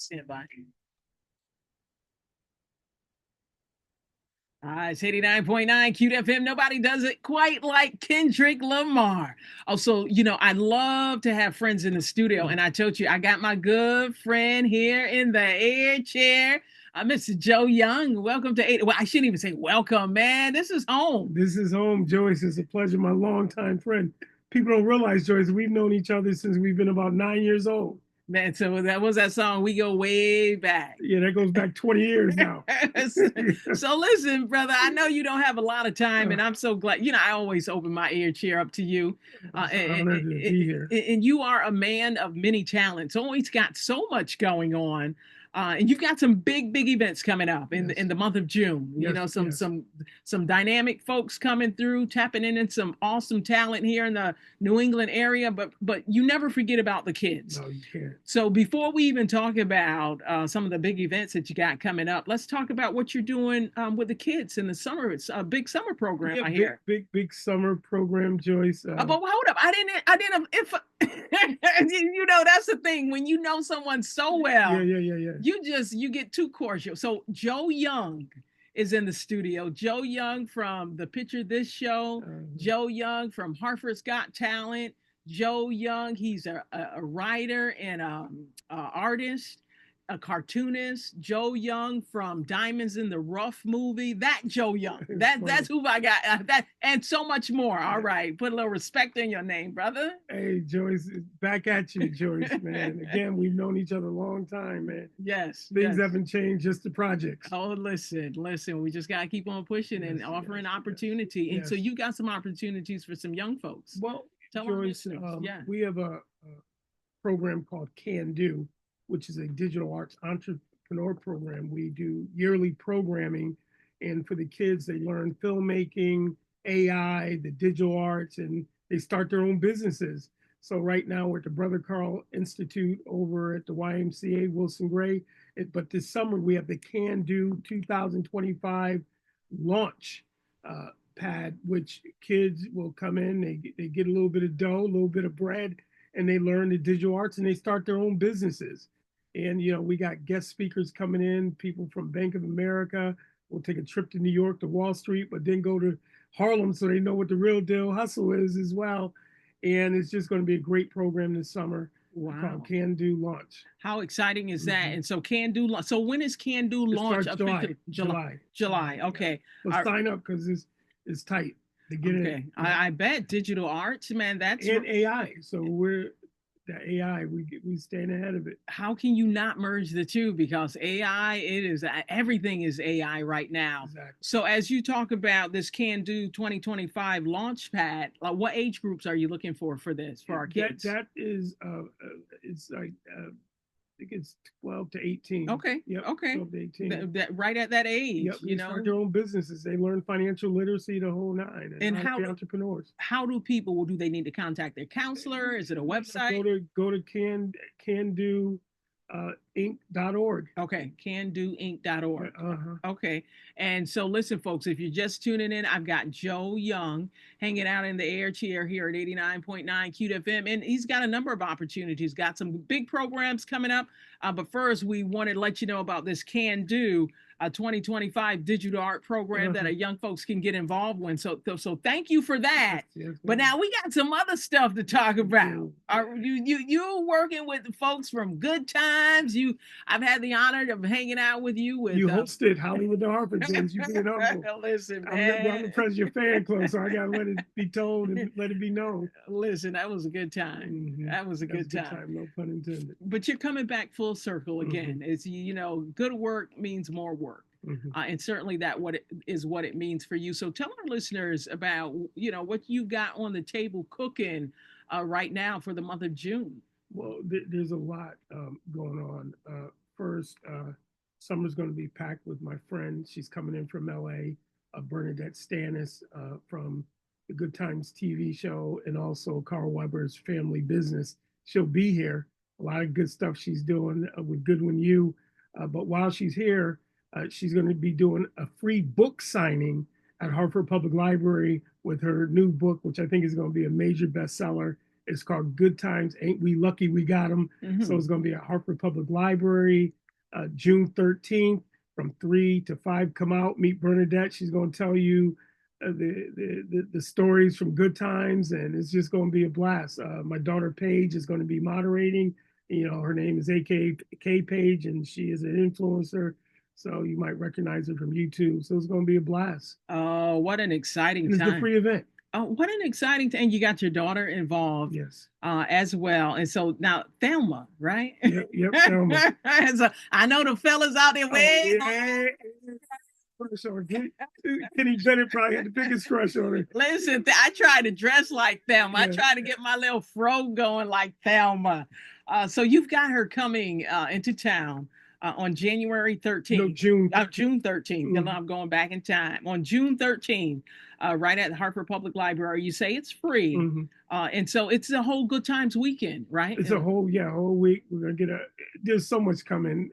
Stand by. It's 89.9 QFM. Nobody does it quite like Kendrick Lamar. Also, I love to have friends in the studio. And I told you, I got my good friend here in the air chair, Mr. Joe Young. Welcome to 8. Well, I shouldn't even say welcome, man. This is home. This is home, Joyce. It's a pleasure, my longtime friend. People don't realize, Joyce, we've known each other since we've been about 9 years old. Man, so that was that song. We go way back. Yeah, that goes back 20 years now. So listen, brother, I know you don't have a lot of time, and I'm so glad. I always open my ear chair up to you. Honored to be here. And you are a man of many talents. Always got so much going on. And you've got some big events coming up in the month of June. Some dynamic folks coming through, tapping in some awesome talent here in the New England area. But you never forget about the kids. No, you can't. So before we even talk about some of the big events that you got coming up, let's talk about what you're doing with the kids in the summer. It's a big summer program. Yeah, I hear big summer program, Joyce. but hold up, I didn't. If that's the thing when you know someone so well. Yeah. You get too cordial. So Joe Young is in the studio. Joe Young from the Picture This Show. Joe Young from Hartford's Got Talent. Joe Young, he's a writer and artist, a cartoonist. Joe Young from Diamonds in the Rough movie. That Joe Young. That's who I got. That and so much more. All right, put a little respect in your name, brother. Hey, Joyce, back at you, Joyce, man. Again, we've known each other a long time, man. Yes. Things haven't changed, just the projects. Oh, listen. We just gotta keep on pushing and offering opportunity. And so you got some opportunities for some young folks. Well, tell Joyce, we have a program called Can Do, which is a digital arts entrepreneur program. We do yearly programming, and for the kids, they learn filmmaking, AI, the digital arts, and they start their own businesses. So right now we're at the Brother Carl Institute over at the YMCA Wilson Gray. But this summer we have the Can Do 2025 launch pad, which kids will come in, they get a little bit of dough, a little bit of bread, and they learn the digital arts and they start their own businesses. And, we got guest speakers coming in, people from Bank of America. We'll take a trip to New York, to Wall Street, but then go to Harlem so they know what the real deal hustle is as well. And it's just going to be a great program this summer. Wow. Called Can Do Launch. How exciting is that? And so Can Do launch. So when is Can Do launch? July. Okay. Well, sign up because it's tight to get in. I bet digital arts, man. That's and AI. So we're the AI, we staying ahead of it. How can you not merge the two? Because AI, everything is AI right now. Exactly. So as you talk about this Can Do 2025 launch pad, like what age groups are you looking for this for our kids? That is it's like I think it's 12 to 18. Okay. Yep. Okay. 12 to 18. That right at that age. Yep. They start their own businesses. They learn financial literacy, the whole nine. And how entrepreneurs? How do people? Do they need to contact their counselor? Is it a website? Go to can do inc.org. Okay, candoinc.org. Uh-huh. Okay, and so listen, folks, if you're just tuning in, I've got Joe Young hanging out in the air chair here at 89.9 QFM, and he's got a number of opportunities, got some big programs coming up. But first, we wanted to let you know about this Can Do 2025 digital art program that young folks can get involved with. So thank you for that. Yes, but now we got some other stuff to talk about. Are you working with the folks from Good Times? I've had the honor of hanging out with you. You hosted Hollywood the Hartford Days. You've been humble. Listen, man. I'm the president of your fan club, so I gotta let it be told and let it be known. Listen, that was a good time. Mm-hmm. That was a good time. No pun intended. But you're coming back full circle again. It's good work means more work. And certainly what it means for you. So tell our listeners about what you got on the table cooking right now for the month of June. Well, there's a lot going on. First, summer's going to be packed with my friend. She's coming in from LA, Bernadette Stannis from the Good Times TV show, and also Carl Weber's Family Business. She'll be here. A lot of good stuff she's doing with Goodwin U. But while she's here, she's going to be doing a free book signing at Hartford Public Library with her new book, which I think is going to be a major bestseller. It's called Good Times. Ain't We Lucky We Got 'Em? Mm-hmm. So it's going to be at Hartford Public Library, June 13th from 3 to 5. Come out, meet Bernadette. She's going to tell you the stories from Good Times, and it's just going to be a blast. My daughter Paige is going to be moderating. You know, her name is AKK Paige, and she is an influencer. So you might recognize her from YouTube. So it's going to be a blast. Oh, what an exciting time. It's a free event. Oh, what an exciting thing. You got your daughter involved. Yes. As well. And so now Thelma, right? Yep, Thelma. So I know the fellas out there way. Kenny Bennett probably had the biggest crush on her. Listen, I tried to dress like Thelma. Yeah. I tried to get my little fro going like Thelma. So you've got her coming into town on January 13th. No, June. June 13th. Mm-hmm. I'm going back in time. On June 13th, right at the Hartford Public Library. You say it's free. Mm-hmm. And so it's a whole Good Times weekend, right? It's a whole week. We're going to there's so much coming.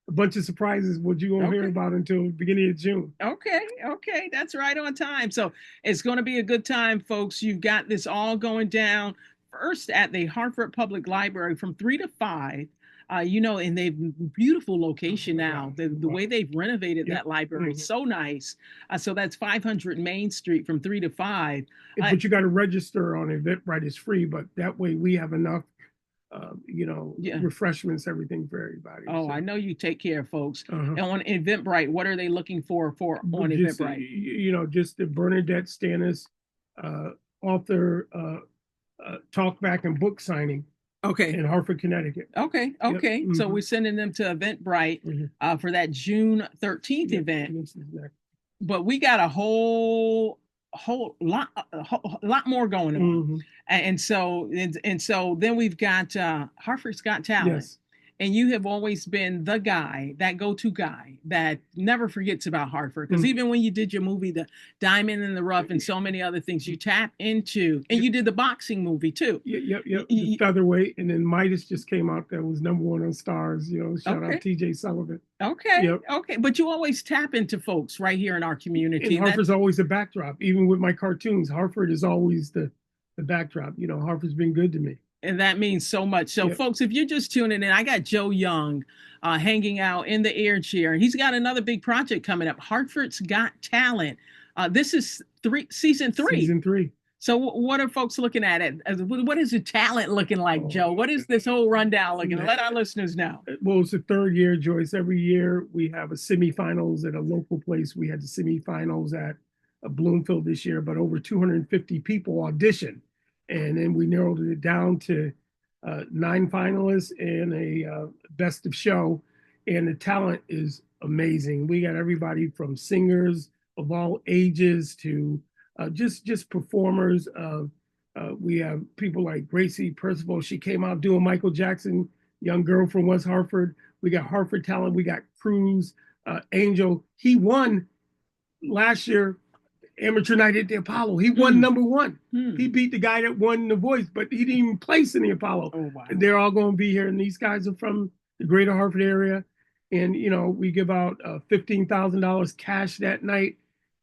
A bunch of surprises what you won't hear about until the beginning of June. Okay. That's right on time. So it's going to be a good time, folks. You've got this all going down first at the Hartford Public Library from 3 to 5. And they've beautiful location now. The way they've renovated that library is so nice. So that's 500 Main Street from 3 to 5. But you got to register on Eventbrite. It's free, but that way we have enough refreshments, everything for everybody. Oh, so. I know you take care of folks. And on Eventbrite, what are they looking for on Eventbrite? Just the Bernadette Stannis author talkback and book signing. Okay. In Hartford, Connecticut. Okay. Yep. Mm-hmm. So we're sending them to Eventbrite for that June 13th event. But we got a whole lot more going on. And so then we've got Hartford's Got Talent. Yes. And you have always been the guy, that go-to guy that never forgets about Hartford. Because even when you did your movie, The Diamond in the Rough, and so many other things, you tap into, and you did the boxing movie too. Yep. The featherweight, and then Midas just came out that was #1 on Stars. Shout out TJ Sullivan. Okay. But you always tap into folks right here in our community. And Hartford's always a backdrop. Even with my cartoons, Hartford is always the backdrop. Hartford's been good to me. And that means so much. So, folks, if you're just tuning in, I got Joe Young hanging out in the air chair. He's got another big project coming up, Hartford's Got Talent. This is season 3. Season 3. So what are folks looking at it? What is the talent looking like, Joe? What is this whole rundown looking like? Let our listeners know. Well, it's the 3rd year, Joyce. Every year we have a semifinals at a local place. We had the semifinals at Bloomfield this year, but over 250 people auditioned. And then we narrowed it down to 9 finalists and a best of show. And the talent is amazing. We got everybody from singers of all ages to just performers. We have people like Gracie Percival. She came out doing Michael Jackson, young girl from West Hartford. We got Hartford talent. We got Cruz, Angel. He won last year. Amateur night at the Apollo. He won #1. He beat the guy that won The Voice, but he didn't even place in the Apollo. Oh, wow. And they're all going to be here. And these guys are from the greater Hartford area. And, we give out $15,000 cash that night.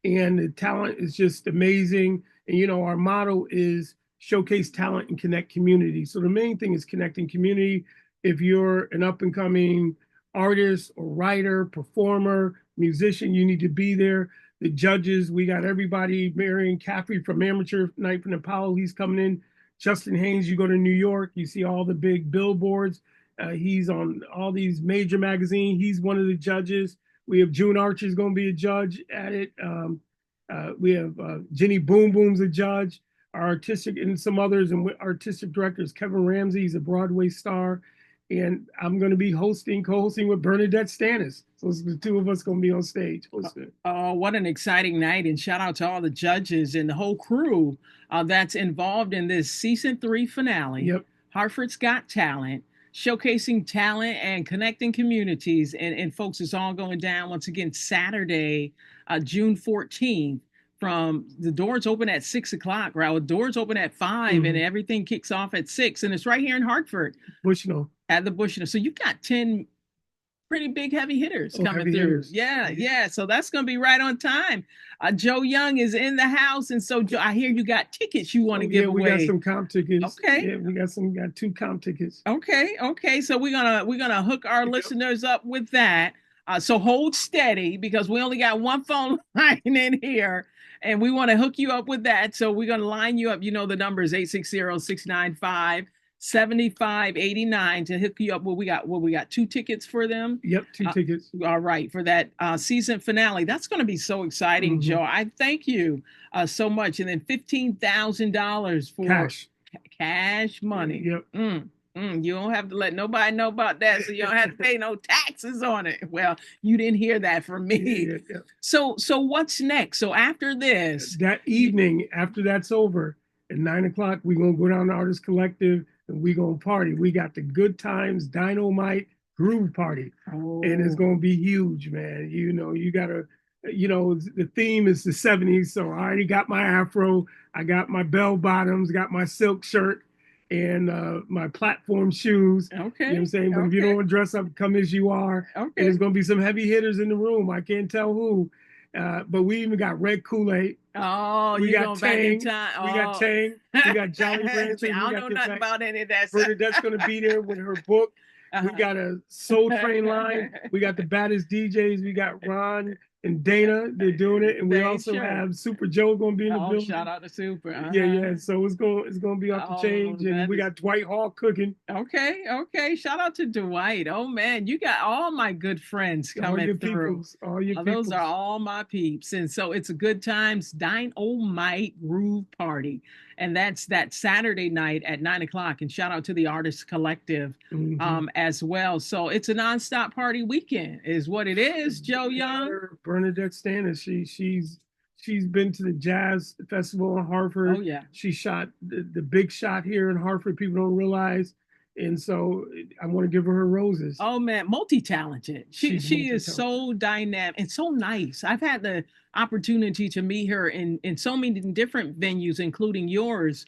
And the talent is just amazing. And, our motto is showcase talent and connect community. So the main thing is connecting community. If you're an up-and-coming artist or writer, performer, musician, you need to be there. The judges, we got everybody. Marion Caffrey from Amateur Night from Apollo, he's coming in. Justin Haynes, you go to New York, you see all the big billboards. He's on all these major magazines. He's one of the judges. We have June Archer's going to be a judge at it. We have Jenny Boom Boom's a judge. Our artistic and some others and artistic directors, Kevin Ramsey, he's a Broadway star. And I'm going to be co-hosting with Bernadette Stannis. So it's the two of us going to be on stage hosting. Oh, what an exciting night. And shout out to all the judges and the whole crew that's involved in this season 3 finale. Yep. Hartford's Got Talent, showcasing talent and connecting communities. And folks, it's all going down once again Saturday, June 14th. From the doors open at 6 o'clock, right? The doors open at 5 and everything kicks off at 6. And it's right here in Hartford. Bushnell. At the Bushnell. So you've got 10 pretty big heavy hitters coming heavy through. hitters. Yeah. So that's going to be right on time. Joe Young is in the house. And so I hear you got tickets you want to give away. We got some comp tickets. Okay. Yeah, we got 2 comp tickets. Okay. So we're gonna hook our listeners up with that. So hold steady because we only got one phone line in here and we want to hook you up with that. So we're going to line you up. You know, the number is 860-695-7589 to hook you up. We got 2 tickets for them. Yep, 2 tickets. All right, for that season finale. That's going to be so exciting, Joe. I thank you so much. And then $15,000 for cash money. Yep. You don't have to let nobody know about that, so you don't have to pay no taxes on it. Well, you didn't hear that from me. Yeah. So what's next? So after this, that evening, after that's over, at 9:00, we're gonna go down to Artist Collective and we're gonna party. We got the Good Times Dynamite Groove Party, and it's gonna be huge, man. You gotta, the theme is the '70s, so I already got my afro, I got my bell bottoms, got my silk shirt, and my platform shoes. Okay. You know what I'm saying? But if you don't want to dress up, come as you are. Okay. And there's going to be some heavy hitters in the room. I can't tell who. But we even got Red Kool-Aid. Oh, we got Tang. We got Tang. We got Jolly Rancher. I don't know nothing about any of that. Bernadette's going to be there with her book. We got a Soul Train line. We got the baddest DJs. We got Ron and Dana. They're doing it, and we also have Super Joe going to be in the building. Shout out to Super. Yeah. So it's going to be off the change, and we got Dwight Hall cooking. Okay. Shout out to Dwight. Oh man, you got all my good friends coming through. All your those are all my peeps, and so it's a good times Dynamite Groove Party. And that's that Saturday night at 9:00. And shout out to the Artist Collective as well. So it's a nonstop party weekend, is what it is. Joe Young, Bernadette Stannis. She's been to the Jazz Festival in Hartford. Oh yeah. She shot the big shot here in Hartford. People don't realize. And so I want to give her roses. Oh man, multi-talented. She is so dynamic and so nice. I've had the opportunity to meet her in so many different venues, including yours,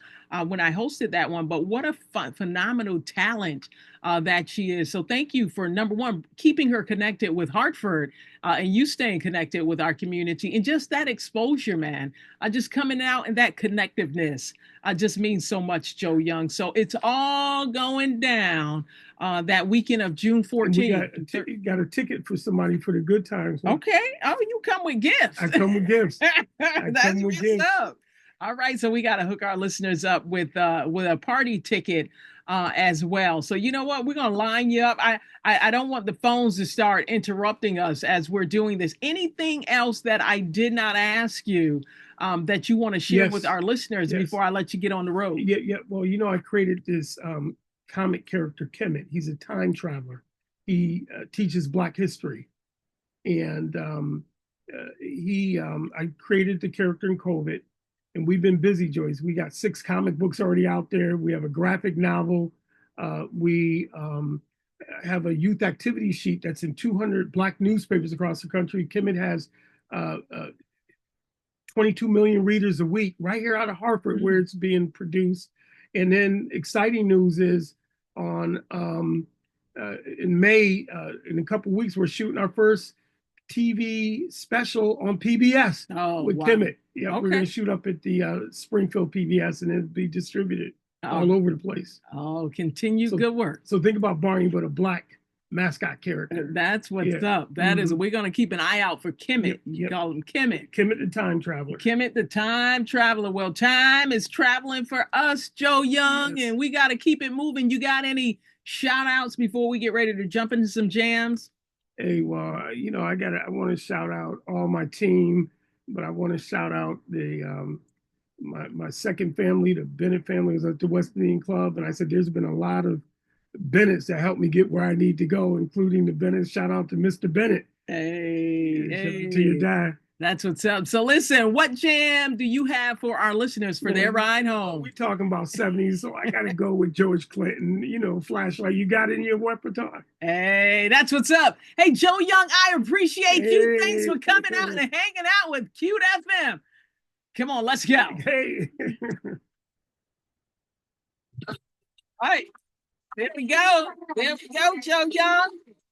when I hosted that one. But what a phenomenal talent that she is. So thank you for, number one, keeping her connected with Hartford and you staying connected with our community, and just that exposure, man. Just coming out and that connectiveness just means so much, Joe Young. So it's all going down that weekend of June 14th. We got a ticket for somebody for the Good Times. Huh? Okay. Oh, you come with gifts. I come with gifts. That's what's up. All right. So we got to hook our listeners up with a party ticket as well. So you know what? We're going to line you up. I don't want the phones to start interrupting us as we're doing this. Anything else that I did not ask you that you want to share with our listeners before I let you get on the road? Yeah. Well, I created this comic character, Kemet. He's a time traveler. He teaches Black history. And I created the character in COVID. And we've been busy, Joyce. We got 6 comic books already out there. We have a graphic novel. We have a youth activity sheet that's in 200 Black newspapers across the country. Kemet has 22 million readers a week right here out of Hartford, where it's being produced. And then exciting news is in May, in a couple of weeks, we're shooting our first TV special on PBS with Kemet. Yeah, we're going to shoot up at the Springfield PBS, and it'll be distributed all over the place. Oh, good work. So think about Barney, but a Black mascot character. That's what's up. That is, we're going to keep an eye out for Kemet. You call him Kemet. Kemet the time traveler. Kemet the time traveler. Well, time is traveling for us, Joe Young, and we got to keep it moving. You got any shout outs before we get ready to jump into some jams? Hey, well, I want to shout out all my team, but I want to shout out the my second family, the Bennett family, was at the West Indian Club, and I said there's been a lot of Bennett's that helped me get where I need to go, including the Bennett. Shout out to Mr. Bennett. Hey, shout out to your dad. That's what's up. So listen, what jam do you have for our listeners for their ride home? We're talking about 70s, so I got to go with George Clinton, Flashlight. You got it in your repertoire. Hey, that's what's up. Hey, Joe Young, I appreciate you. Thanks for coming out and hanging out with Cute FM. Come on, let's go. Hey. All right. There we go, Joe Young.